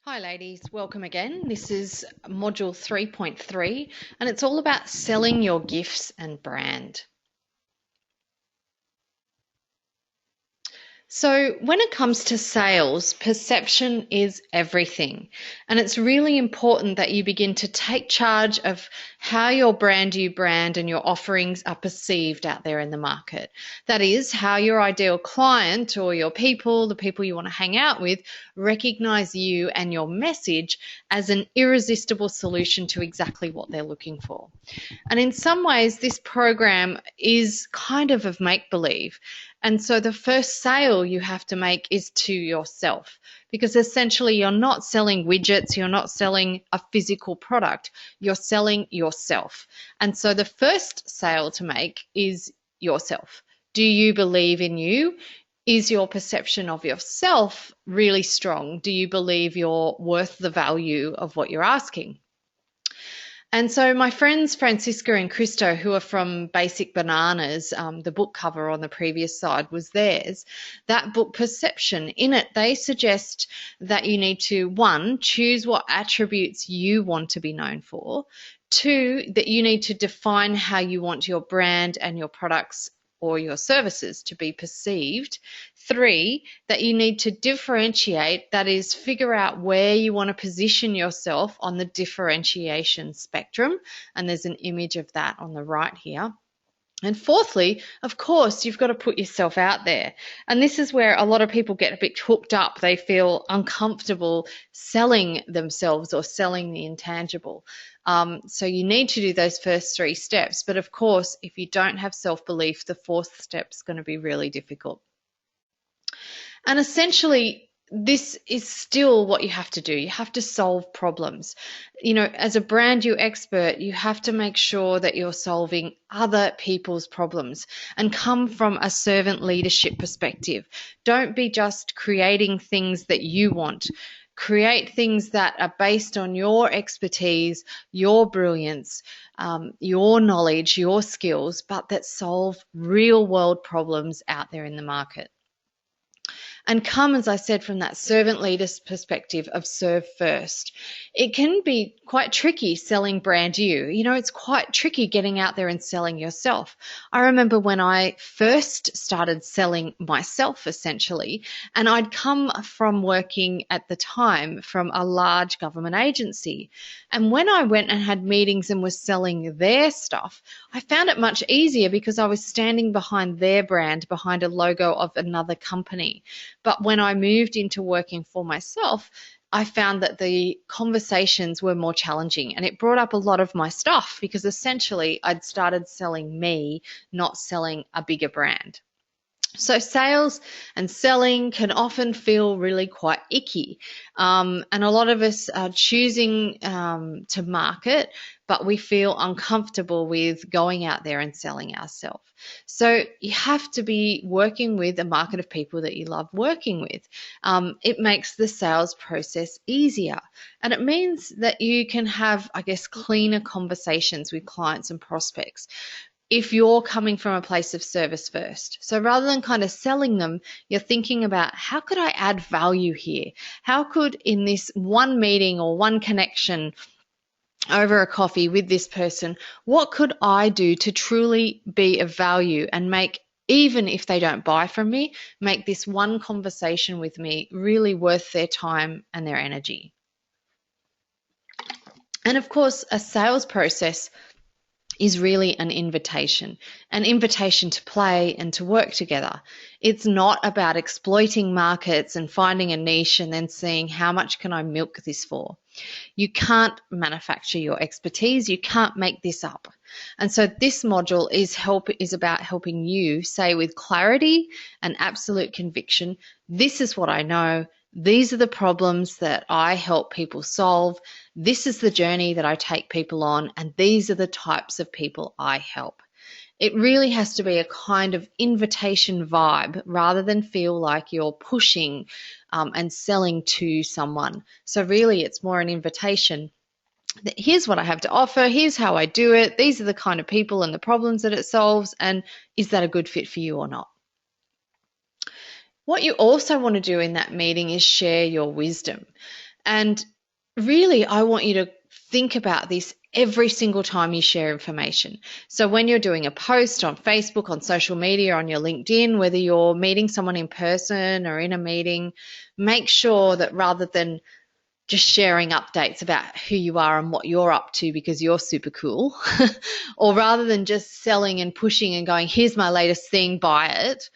Hi ladies, welcome again. This is module 3.3 and it's all about selling your gifts and brand. So when it comes to sales, perception is everything. And it's really important that you begin to take charge of how your you brand and your offerings are perceived out there in the market. That is, how your ideal client or your people, the people you want to hang out with, recognize you and your message as an irresistible solution to exactly what they're looking for. And in some ways, this program is kind of make-believe. And so the first sale you have to make is to yourself, because essentially you're not selling widgets, you're not selling a physical product, you're selling yourself. And so the first sale to make is yourself. Do you believe in you? Is your perception of yourself really strong? Do you believe you're worth the value of what you're asking? And so my friends Francisca and Christo, who are from Basic Bananas, the book cover on the previous side was theirs. That book, Perception, in it they suggest that you need to, one, choose what attributes you want to be known for. Two, that you need to define how you want your brand and your products or your services to be perceived. Three, that you need to differentiate, that is, figure out where you want to position yourself on the differentiation spectrum. And there's an image of that on the right here. And fourthly, of course, you've got to put yourself out there. And this is where a lot of people get a bit hooked up. They feel uncomfortable selling themselves or selling the intangible. So you need to do those first three steps. But of course, if you don't have self-belief, the fourth step is going to be really difficult. And essentially, this is still what you have to do. You have to solve problems. You know, as a brand new expert, you have to make sure that you're solving other people's problems and come from a servant leadership perspective. Don't be just creating things that you want. Create things that are based on your expertise, your brilliance, your knowledge, your skills, but that solve real world problems out there in the market. And come, as I said, from that servant leader's perspective of serve first. It can be quite tricky selling brand new. You know, it's quite tricky getting out there and selling yourself. I remember when I first started selling myself, essentially, and I'd come from working at the time from a large government agency. And when I went and had meetings and was selling their stuff, I found it much easier because I was standing behind their brand, behind a logo of another company. But when I moved into working for myself, I found that the conversations were more challenging and it brought up a lot of my stuff because essentially I'd started selling me, not selling a bigger brand. So sales and selling can often feel really quite icky. And a lot of us are choosing to market, but we feel uncomfortable with going out there and selling ourselves. So you have to be working with a market of people that you love working with. It makes the sales process easier. And it means that you can have, I guess, cleaner conversations with clients and prospects if you're coming from a place of service first. So rather than kind of selling them, you're thinking about how could I add value here? How could in this one meeting or one connection over a coffee with this person, what could I do to truly be of value and make, even if they don't buy from me, make this one conversation with me really worth their time and their energy? And of course, a sales process is really an invitation to play and to work together. It's not about exploiting markets and finding a niche and then seeing how much can I milk this for. You can't manufacture your expertise. You can't make this up. And so this module is about helping you say with clarity and absolute conviction, this is what I know. These are the problems that I help people solve. This is the journey that I take people on, and these are the types of people I help. It really has to be a kind of invitation vibe rather than feel like you're pushing and selling to someone. So really it's more an invitation. Here's what I have to offer. Here's how I do it. These are the kind of people and the problems that it solves. And is that a good fit for you or not? What you also want to do in that meeting is share your wisdom. And really, I want you to think about this every single time you share information. So when you're doing a post on Facebook, on social media, on your LinkedIn, whether you're meeting someone in person or in a meeting, make sure that rather than just sharing updates about who you are and what you're up to because you're super cool, or rather than just selling and pushing and going, here's my latest thing, buy it,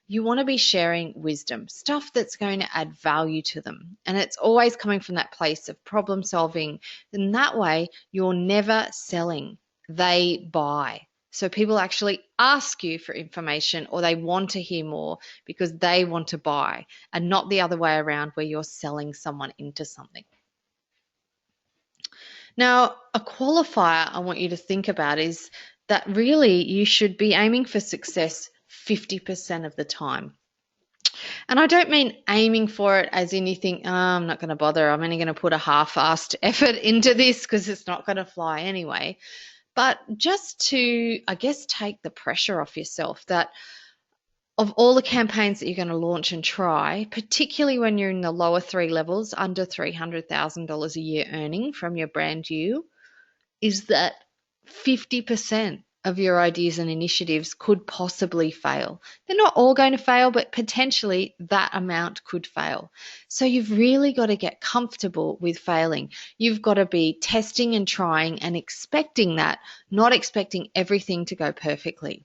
you want to be sharing wisdom, stuff that's going to add value to them. And it's always coming from that place of problem solving. And that way, you're never selling, they buy. So people actually ask you for information or they want to hear more because they want to buy, and not the other way around where you're selling someone into something. Now, a qualifier I want you to think about is that really you should be aiming for success 50% of the time. And I don't mean aiming for it as in you think, oh, I'm not going to bother. I'm only going to put a half-assed effort into this because it's not going to fly anyway. But just to, I guess, take the pressure off yourself that of all the campaigns that you're going to launch and try, particularly when you're in the lower three levels, under $300,000 a year earning from your brand you, is that 50% of your ideas and initiatives could possibly fail. They're not all going to fail, but potentially that amount could fail. So you've really got to get comfortable with failing. You've got to be testing and trying and expecting that, not expecting everything to go perfectly.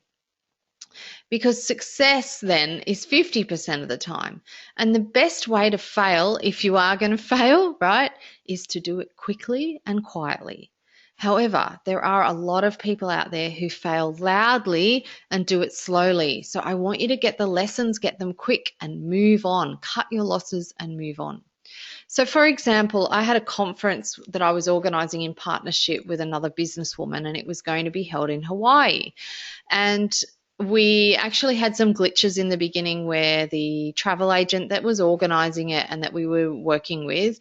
Because success then is 50% of the time. And the best way to fail, if you are going to fail, right, is to do it quickly and quietly. However, there are a lot of people out there who fail loudly and do it slowly. So I want you to get the lessons, get them quick and move on. Cut your losses and move on. So for example, I had a conference that I was organizing in partnership with another businesswoman, and it was going to be held in Hawaii. And we actually had some glitches in the beginning where the travel agent that was organizing it and that we were working with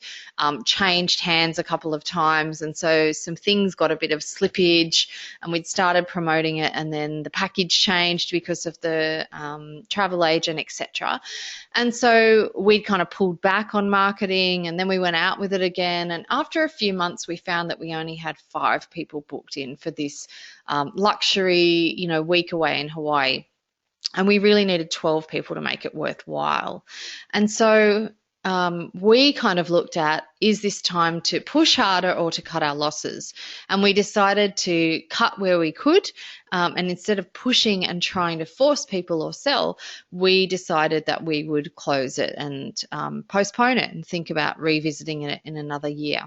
changed hands a couple of times. And so some things got a bit of slippage, and we'd started promoting it, and then the package changed because of the travel agent, etc. And so we'd kind of pulled back on marketing, and then we went out with it again. And after a few months, we found that we only had 5 people booked in for this luxury, week away in Hawaii. And we really needed 12 people to make it worthwhile. And so we kind of looked at, is this time to push harder or to cut our losses? And we decided to cut where we could. And instead of pushing and trying to force people or sell, we decided that we would close it and postpone it and think about revisiting it in another year.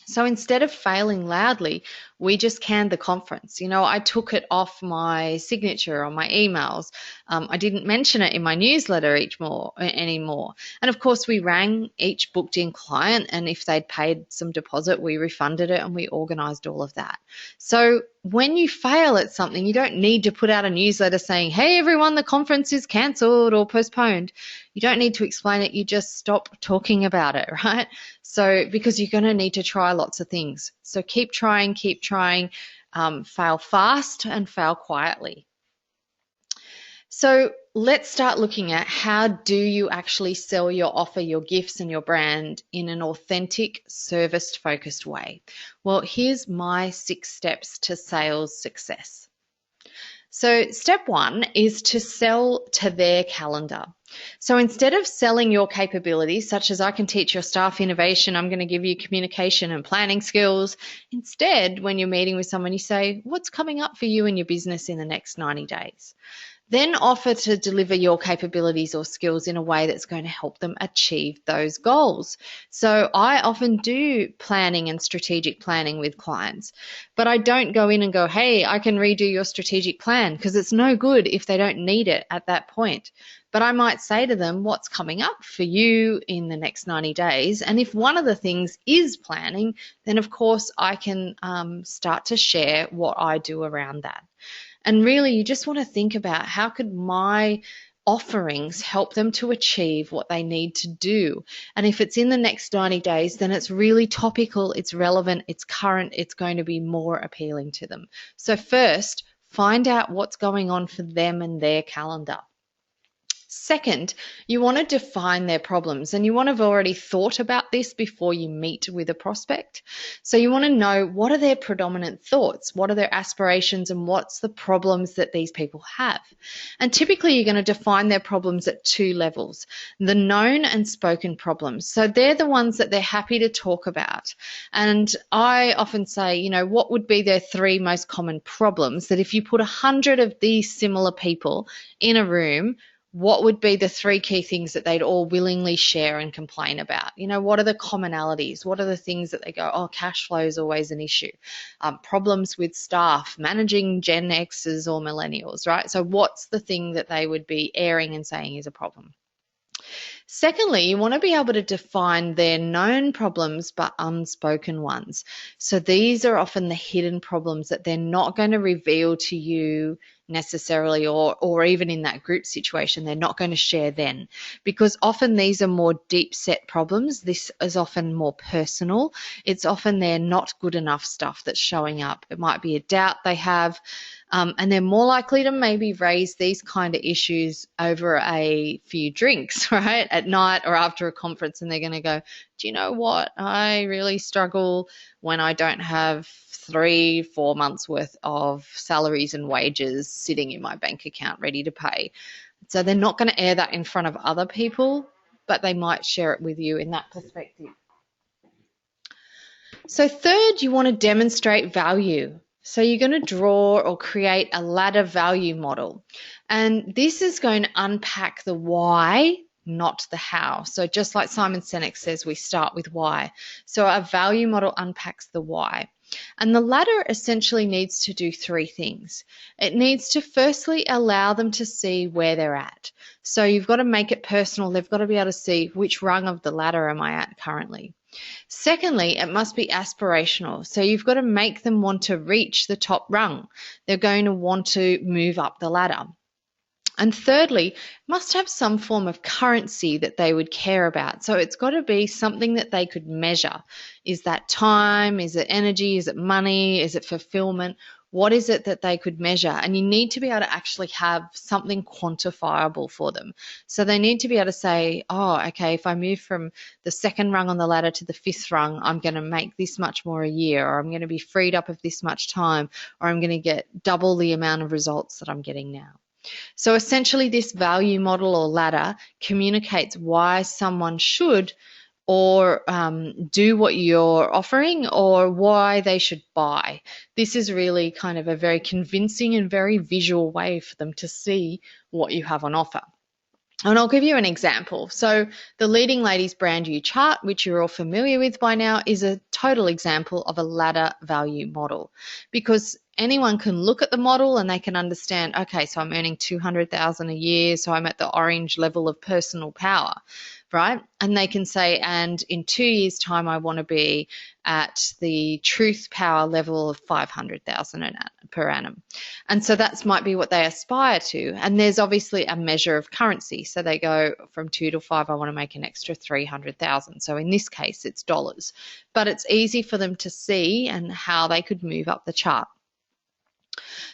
So instead of failing loudly, we just canned the conference. I took it off my signature on my emails. I didn't mention it in my newsletter anymore. And of course, we rang each booked in client, and if they'd paid some deposit, we refunded it and we organized all of that. So when you fail at something, you don't need to put out a newsletter saying, hey, everyone, the conference is cancelled or postponed. You don't need to explain it. You just stop talking about it, right? So because you're going to need to try lots of things. So keep trying, fail fast and fail quietly. So let's start looking at, how do you actually sell your offer, your gifts and your brand in an authentic, service-focused way? Well, here's my 6 steps to sales success. So step 1 is to sell to their calendar. So instead of selling your capabilities, such as I can teach your staff innovation, I'm going to give you communication and planning skills. Instead, when you're meeting with someone, you say, what's coming up for you and your business in the next 90 days? Then offer to deliver your capabilities or skills in a way that's going to help them achieve those goals. So I often do planning and strategic planning with clients, but I don't go in and go, hey, I can redo your strategic plan, because it's no good if they don't need it at that point. But I might say to them, what's coming up for you in the next 90 days? And if one of the things is planning, then of course I can start to share what I do around that. And really, you just want to think about, how could my offerings help them to achieve what they need to do? And if it's in the next 90 days, then it's really topical, it's relevant, it's current, it's going to be more appealing to them. So first, find out what's going on for them and their calendar. Second, you want to define their problems, and you want to have already thought about this before you meet with a prospect. So you want to know, what are their predominant thoughts? What are their aspirations, and what's the problems that these people have? And typically you're going to define their problems at two levels: the known and spoken problems. So they're the ones that they're happy to talk about. And I often say, what would be their three most common problems, that if you put 100 of these similar people in a room, what would be the three key things that they'd all willingly share and complain about? What are the commonalities? What are the things that they go, oh, cash flow is always an issue? Problems with staff, managing Gen X's or millennials, right? So what's the thing that they would be airing and saying is a problem? Secondly, you want to be able to define their known problems but unspoken ones. So these are often the hidden problems that they're not going to reveal to you necessarily, or even in that group situation, they're not going to share then, because often these are more deep set problems. This is often more personal. It's often their not good enough stuff that's showing up. It might be a doubt they have. And they're more likely to maybe raise these kind of issues over a few drinks, right, at night or after a conference, and they're going to go, do you know what? I really struggle when I don't have 3-4 months worth of salaries and wages sitting in my bank account ready to pay. So they're not going to air that in front of other people, but they might share it with you in that perspective. So third, you want to demonstrate value. So you're going to draw or create a ladder value model. And this is going to unpack the why, not the how. So just like Simon Sinek says, we start with why. So a value model unpacks the why. And the ladder essentially needs to do three things. It needs to firstly allow them to see where they're at. So you've got to make it personal. They've got to be able to see, which rung of the ladder am I at currently? Secondly, it must be aspirational. So you've got to make them want to reach the top rung. They're going to want to move up the ladder. And thirdly, must have some form of currency that they would care about. So it's got to be something that they could measure. Is that time? Is it energy? Is it money? Is it fulfillment? What is it that they could measure? And you need to be able to actually have something quantifiable for them. So they need to be able to say, oh, okay, if I move from the second rung on the ladder to the fifth rung, I'm going to make this much more a year, or I'm going to be freed up of this much time, or I'm going to get double the amount of results that I'm getting now. So essentially this value model or ladder communicates why someone should or do what you're offering, or why they should buy. This is really kind of a very convincing and very visual way for them to see what you have on offer. And I'll give you an example. So the Leading Ladies Brand You chart, which you're all familiar with by now, is a total example of a ladder value model, because anyone can look at the model and they can understand, okay, so I'm earning 200,000 a year, so I'm at the orange level of personal power, right? And they can say, and in 2 years' time, I want to be at the truth power level of 500,000 per annum. And so that might be what they aspire to. And there's obviously a measure of currency. So they go from 2 to 5, I want to make an extra 300,000. So in this case, it's dollars. But it's easy for them to see and how they could move up the chart.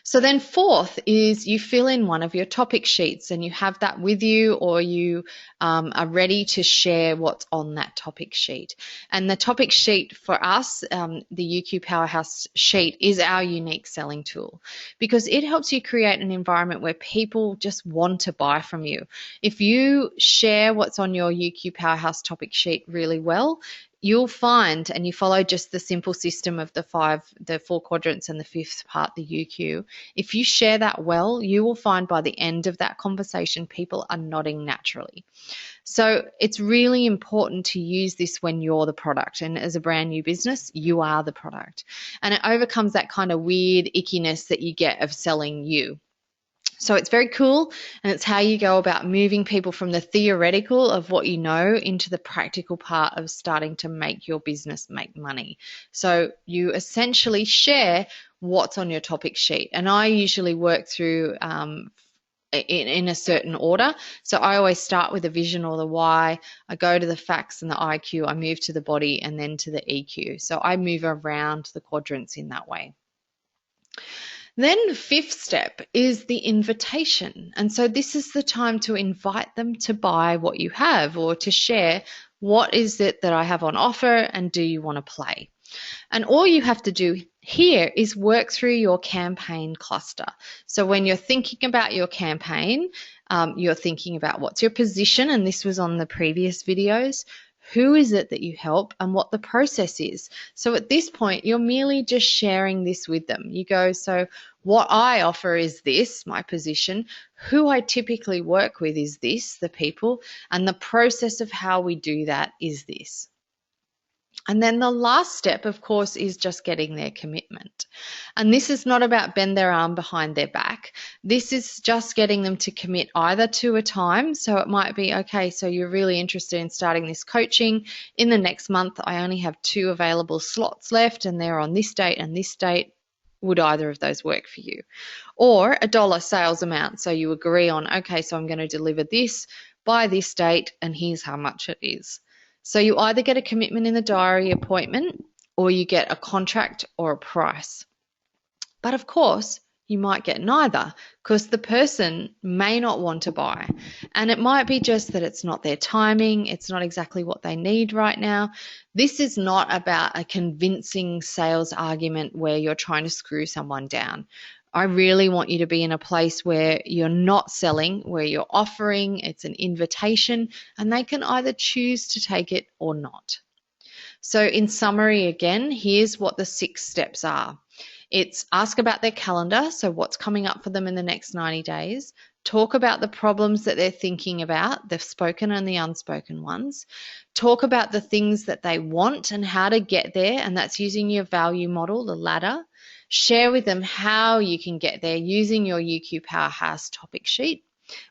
So then fourth is you fill in one of your topic sheets, and you have that with you, or you are ready to share what's on that topic sheet. And the topic sheet for us, the UQ Powerhouse sheet, is our unique selling tool, because it helps you create an environment where people just want to buy from you. If you share what's on your UQ Powerhouse topic sheet really well, you'll find, and you follow just the simple system of the 4 quadrants and the fifth part, the UQ, if you share that well, you will find by the end of that conversation, people are nodding naturally. So it's really important to use this when you're the product. And as a brand new business, you are the product. And it overcomes that kind of weird ickiness that you get of selling you. So it's very cool, and it's how you go about moving people from the theoretical of what you know into the practical part of starting to make your business make money. So you essentially share what's on your topic sheet, and I usually work through in a certain order. So I always start with the vision or the why. I go to the facts and the IQ. I move to the body and then to the EQ. So I move around the quadrants in that way. Then the fifth step is the invitation. And so this is the time to invite them to buy what you have or to share what is it that I have on offer and do you want to play? And all you have to do here is work through your campaign cluster. So when you're thinking about your campaign, you're thinking about what's your position, and this was on the previous videos. Who is it that you help and what the process is? So at this point, you're merely just sharing this with them. You go, so what I offer is this, my position. Who I typically work with is this, the people, and the process of how we do that is this. And then the last step, of course, is just getting their commitment. And this is not about bend their arm behind their back. This is just getting them to commit either to a time. So it might be, okay, so you're really interested in starting this coaching. In the next month, I only have 2 available slots left and they're on this date and this date. Would either of those work for you? Or a dollar sales amount. So you agree on, okay, so I'm going to deliver this by this date and here's how much it is. So you either get a commitment in the diary appointment or you get a contract or a price. But of course, you might get neither because the person may not want to buy. And it might be just that it's not their timing, it's not exactly what they need right now. This is not about a convincing sales argument where you're trying to screw someone down. I really want you to be in a place where you're not selling, where you're offering, it's an invitation, and they can either choose to take it or not. So in summary, again, here's what the 6 steps are. It's ask about their calendar, so what's coming up for them in the next 90 days. Talk about the problems that they're thinking about, the spoken and the unspoken ones. Talk about the things that they want and how to get there, and that's using your value model, the ladder. Share with them how you can get there using your UQ Powerhouse topic sheet,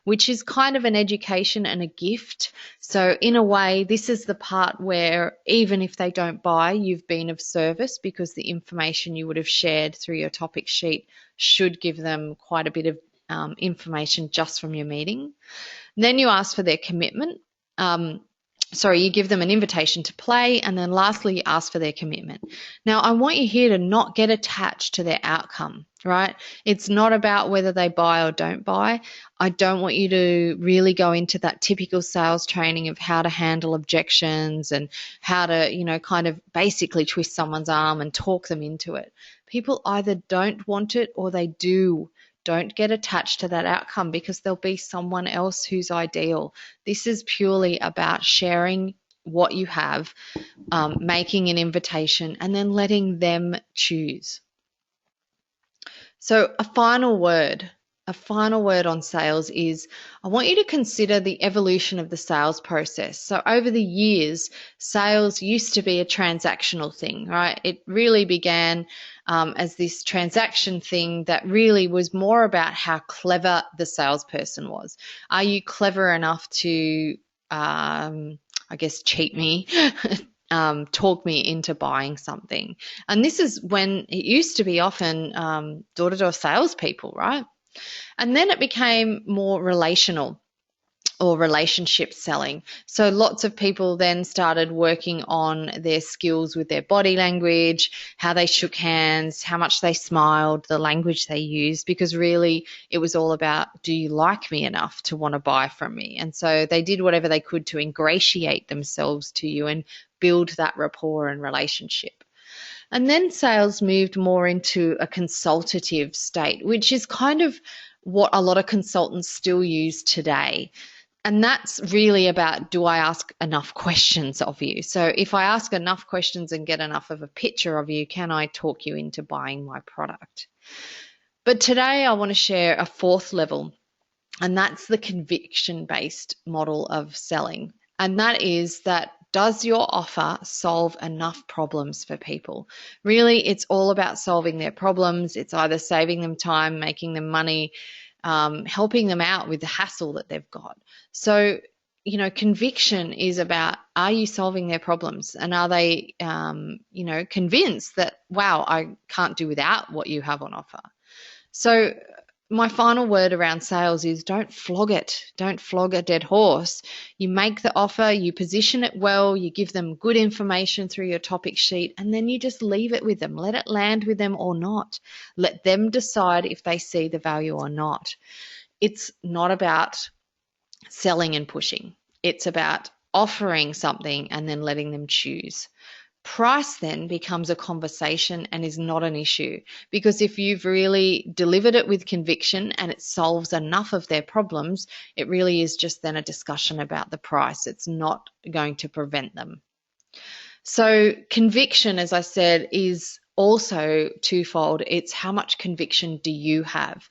which is kind of an education and a gift. So in a way, this is the part where even if they don't buy, you've been of service because the information you would have shared through your topic sheet should give them quite a bit of information just from your meeting. Then you ask for their commitment. You give them an invitation to play, and then lastly, you ask for their commitment. Now, I want you here to not get attached to their outcome, right? It's not about whether they buy or don't buy. I don't want you to really go into that typical sales training of how to handle objections and how to, kind of basically twist someone's arm and talk them into it. People either don't want it or they do. Don't get attached to that outcome because there'll be someone else who's ideal. This is purely about sharing what you have, making an invitation, and then letting them choose. So a final word on sales is I want you to consider the evolution of the sales process. So over the years, sales used to be a transactional thing, right? It really began as this transaction thing that really was more about how clever the salesperson was. Are you clever enough to, cheat me? Talk me into buying something. And this is when it used to be often door-to-door salespeople, right? And then it became more relational or relationship selling. So lots of people then started working on their skills with their body language, how they shook hands, how much they smiled, the language they used, because really it was all about, do you like me enough to want to buy from me? And so they did whatever they could to ingratiate themselves to you and build that rapport and relationship. And then sales moved more into a consultative state, which is kind of what a lot of consultants still use today. And that's really about, do I ask enough questions of you? So if I ask enough questions and get enough of a picture of you, can I talk you into buying my product? But today I want to share a 4th level, and that's the conviction-based model of selling. And that is that, does your offer solve enough problems for people? Really, it's all about solving their problems. It's either saving them time, making them money, helping them out with the hassle that they've got. So, conviction is about, are you solving their problems? And are they, convinced that, wow, I can't do without what you have on offer? So my final word around sales is don't flog it. Don't flog a dead horse. You make the offer, you position it well, you give them good information through your topic sheet, and then you just leave it with them. Let it land with them or not. Let them decide if they see the value or not. It's not about selling and pushing. It's about offering something and then letting them choose. Price then becomes a conversation and is not an issue, because if you've really delivered it with conviction and it solves enough of their problems, it really is just then a discussion about the price. It's not going to prevent them. So conviction, as I said, is also twofold. It's how much conviction do you have?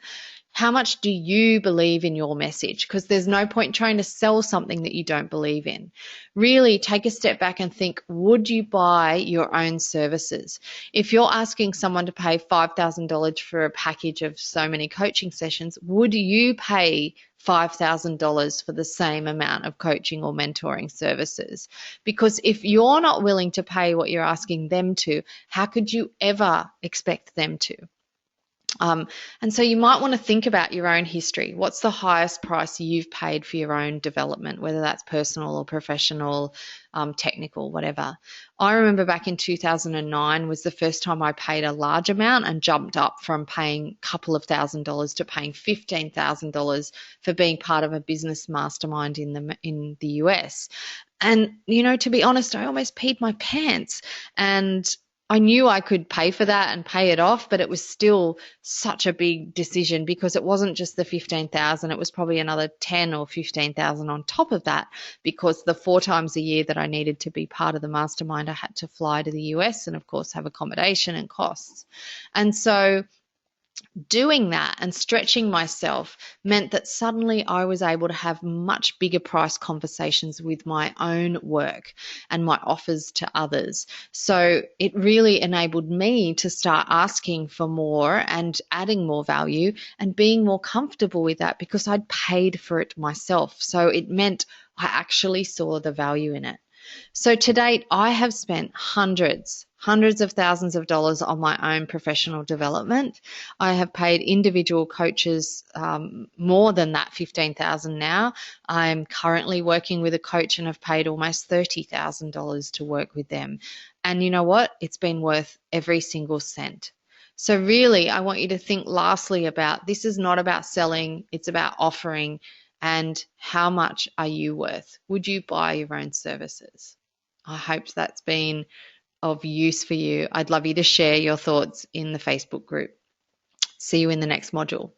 How much do you believe in your message? Because there's no point trying to sell something that you don't believe in. Really take a step back and think, would you buy your own services? If you're asking someone to pay $5,000 for a package of so many coaching sessions, would you pay $5,000 for the same amount of coaching or mentoring services? Because if you're not willing to pay what you're asking them to, how could you ever expect them to? And so you might want to think about your own history. What's the highest price you've paid for your own development, whether that's personal or professional, technical, whatever. I remember back in 2009 was the first time I paid a large amount and jumped up from paying a couple of $1,000s to paying $15,000 for being part of a business mastermind in the US. And, to be honest, I almost peed my pants. And I knew I could pay for that and pay it off, but it was still such a big decision because it wasn't just the 15,000, it was probably another 10 or 15,000 on top of that, because the 4 times a year that I needed to be part of the mastermind, I had to fly to the US and of course have accommodation and costs. And so doing that and stretching myself meant that suddenly I was able to have much bigger price conversations with my own work and my offers to others. So it really enabled me to start asking for more and adding more value and being more comfortable with that because I'd paid for it myself. So it meant I actually saw the value in it. So to date, I have spent hundreds of thousands of dollars on my own professional development. I have paid individual coaches more than that 15,000 now. I'm currently working with a coach and have paid almost $30,000 to work with them. And you know what? It's been worth every single cent. So really, I want you to think lastly about this is not about selling, it's about offering. And how much are you worth? Would you buy your own services? I hope that's been of use for you. I'd love you to share your thoughts in the Facebook group. See you in the next module.